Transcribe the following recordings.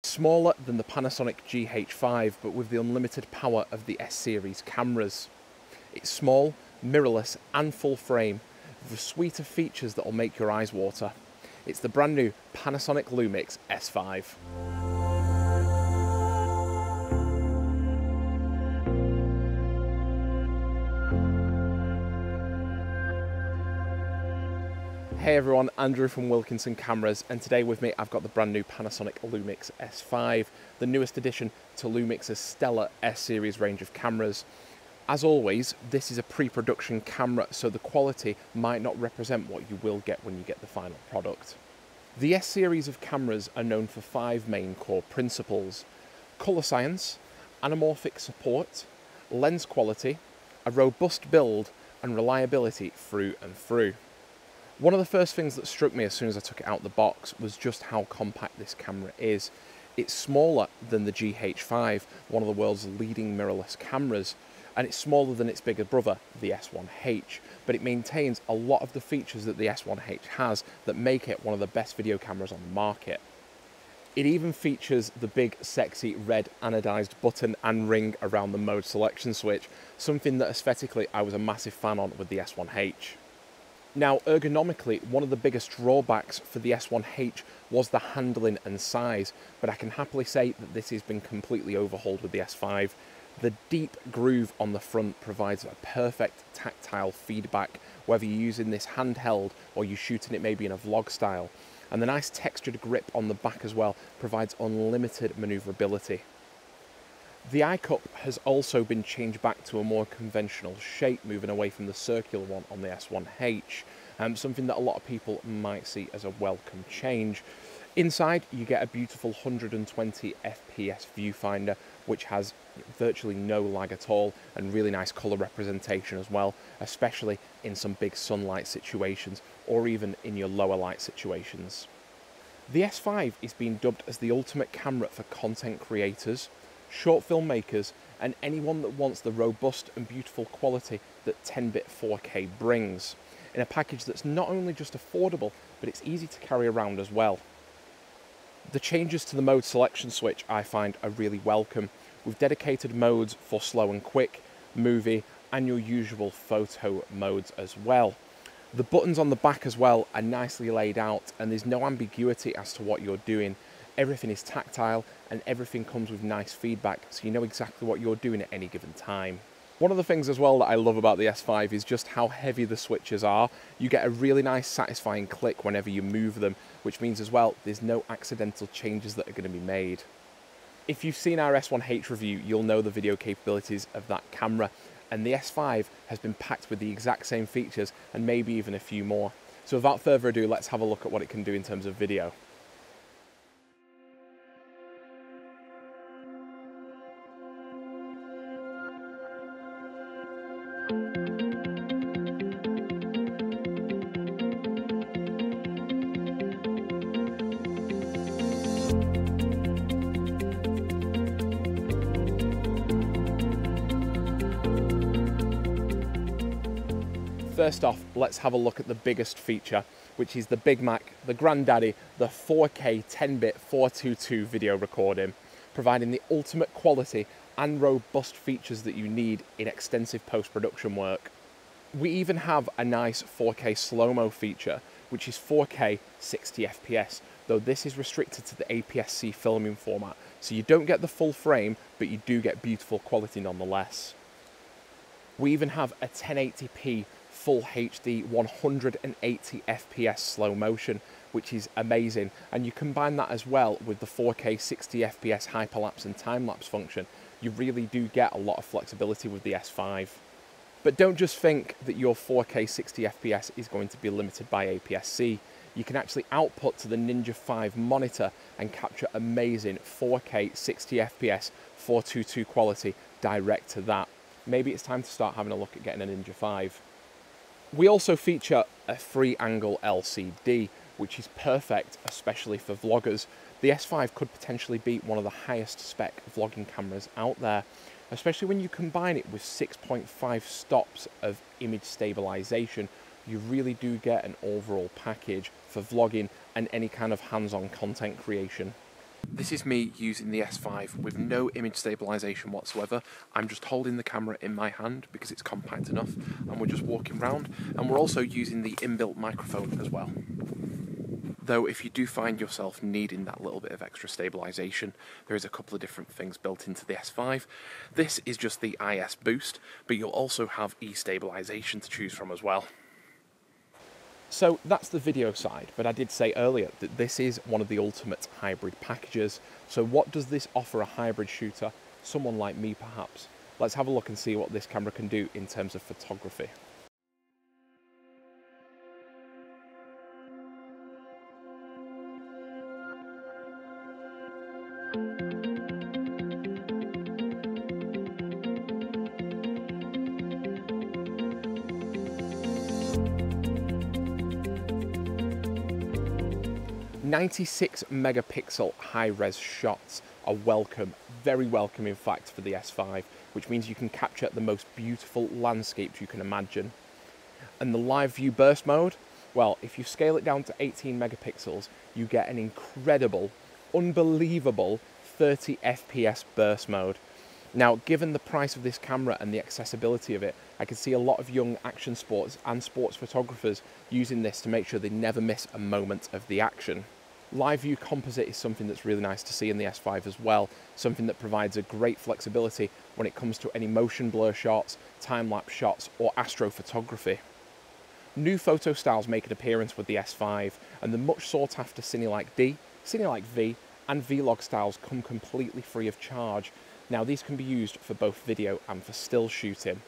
Smaller than the Panasonic GH5, but with the unlimited power of the S-series cameras. It's small, mirrorless and full frame, with a suite of features that will make your eyes water. It's the brand new Panasonic LUMIX S5. Hey everyone, Andrew from Wilkinson Cameras, and today with me I've got the brand new Panasonic LUMIX S5, the newest addition to Lumix's stellar S-series range of cameras. As always, this is a pre-production camera, so the quality might not represent what you will get when you get the final product. The S-series of cameras are known for 5 main core principles: colour science, anamorphic support, lens quality, a robust build, and reliability through and through. One of the first things that struck me as soon as I took it out the box was just how compact this camera is. It's smaller than the GH5, one of the world's leading mirrorless cameras, and it's smaller than its bigger brother, the S1H, but it maintains a lot of the features that the S1H has that make it one of the best video cameras on the market. It even features the big, sexy red anodized button and ring around the mode selection switch, something that aesthetically I was a massive fan on with the S1H. Now, ergonomically, one of the biggest drawbacks for the S1H was the handling and size, but I can happily say that this has been completely overhauled with the S5. The deep groove on the front provides a perfect tactile feedback, whether you're using this handheld or you're shooting it maybe in a vlog style. And the nice textured grip on the back as well provides unlimited maneuverability. The eye cup has also been changed back to a more conventional shape, moving away from the circular one on the S1H, something that a lot of people might see as a welcome change. Inside, you get a beautiful 120 FPS viewfinder, which has virtually no lag at all, and really nice colour representation as well, especially in some big sunlight situations, or even in your lower light situations. The S5 is being dubbed as the ultimate camera for content creators, short filmmakers, and anyone that wants the robust and beautiful quality that 10-bit 4K brings, in a package that's not only just affordable, but it's easy to carry around as well. The changes to the mode selection switch I find are really welcome, with dedicated modes for slow and quick, movie, and your usual photo modes as well. The buttons on the back as well are nicely laid out, and there's no ambiguity as to what you're doing. Everything is tactile and everything comes with nice feedback, so you know exactly what you're doing at any given time. One of the things as well that I love about the S5 is just how heavy the switches are. You get a really nice satisfying click whenever you move them, which means as well there's no accidental changes that are going to be made. If you've seen our S1H review, you'll know the video capabilities of that camera, and the S5 has been packed with the exact same features and maybe even a few more. So without further ado, let's have a look at what it can do in terms of video. First off, let's have a look at the biggest feature, which is the Big Mac, the granddaddy, the 4K 10-bit 422 video recording, providing the ultimate quality and robust features that you need in extensive post-production work. We even have a nice 4K slow-mo feature, which is 4K 60 FPS, though this is restricted to the APS-C filming format, so you don't get the full frame, but you do get beautiful quality nonetheless. We even have a 1080p Full HD 180 FPS slow motion, which is amazing, and you combine that as well with the 4K 60 FPS hyperlapse and time-lapse function, you really do get a lot of flexibility with the S5. But don't just think that your 4K 60 FPS is going to be limited by APS-C. You can actually output to the Ninja 5 monitor and capture amazing 4K 60 FPS 422 quality direct to that. Maybe it's time to start having a look at getting a Ninja 5. We also feature a 3-angle LCD, which is perfect, especially for vloggers. The S5 could potentially be one of the highest spec vlogging cameras out there, especially when you combine it with 6.5 stops of image stabilization. You really do get an overall package for vlogging and any kind of hands-on content creation. This is me using the S5 with no image stabilization whatsoever. I'm just holding the camera in my hand because it's compact enough, and we're just walking around, and we're also using the inbuilt microphone as well. Though if you do find yourself needing that little bit of extra stabilization, there is a couple of different things built into the S5. This is just the IS boost, but you'll also have e-stabilization to choose from as well. So that's the video side, but I did say earlier that this is one of the ultimate hybrid packages. So what does this offer a hybrid shooter, someone like me perhaps? Let's have a look and see what this camera can do in terms of photography. .96 megapixel high-res shots are welcome, very welcome in fact for the S5, which means you can capture the most beautiful landscapes you can imagine. And the live view burst mode, well, if you scale it down to 18 megapixels, you get an incredible, unbelievable 30 FPS burst mode. Now, given the price of this camera and the accessibility of it, I can see a lot of young action sports and sports photographers using this to make sure they never miss a moment of the action. Live view composite is something that's really nice to see in the S5 as well, something that provides a great flexibility when it comes to any motion blur shots, time-lapse shots or astrophotography. New photo styles make an appearance with the S5, and the much sought after Cine-like D, Cine-like V and Vlog styles come completely free of charge. Now these can be used for both video and for still shooting.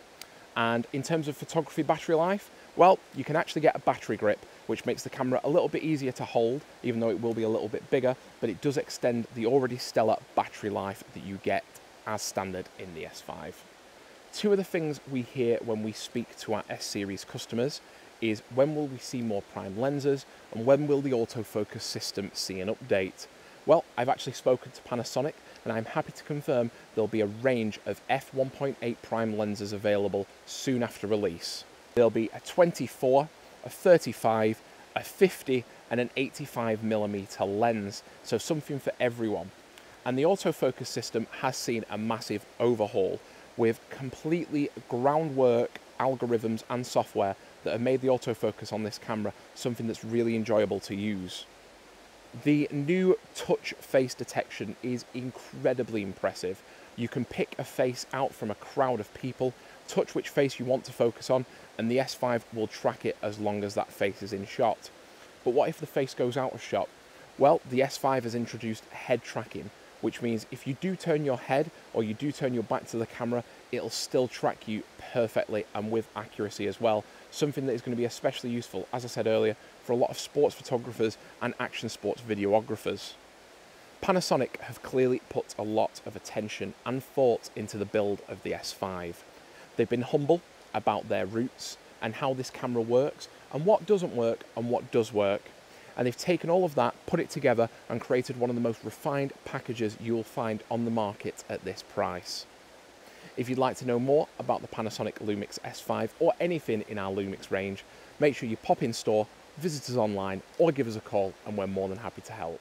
And in terms of photography battery life, well, you can actually get a battery grip, which makes the camera a little bit easier to hold, even though it will be a little bit bigger, but it does extend the already stellar battery life that you get as standard in the S5. Two of the things we hear when we speak to our S-Series customers is when will we see more prime lenses and when will the autofocus system see an update? Well, I've actually spoken to Panasonic and I'm happy to confirm there'll be a range of f1.8 prime lenses available soon after release. There'll be a 24, a 35, a 50 and an 85mm lens, so something for everyone. And the autofocus system has seen a massive overhaul with completely groundwork algorithms and software that have made the autofocus on this camera something that's really enjoyable to use. The new touch face detection is incredibly impressive. You can pick a face out from a crowd of people, touch which face you want to focus on, and the S5 will track it as long as that face is in shot. But what if the face goes out of shot? Well, the S5 has introduced head tracking, which means if you do turn your head or you do turn your back to the camera, it'll still track you perfectly and with accuracy as well. Something that is going to be especially useful, as I said earlier, for a lot of sports photographers and action sports videographers. Panasonic have clearly put a lot of attention and thought into the build of the S5. They've been humble about their roots and how this camera works and what doesn't work and what does work. And they've taken all of that, put it together and created one of the most refined packages you will find on the market at this price. If you'd like to know more about the Panasonic LUMIX S5 or anything in our LUMIX range, make sure you pop in store, visit us online or give us a call and we're more than happy to help.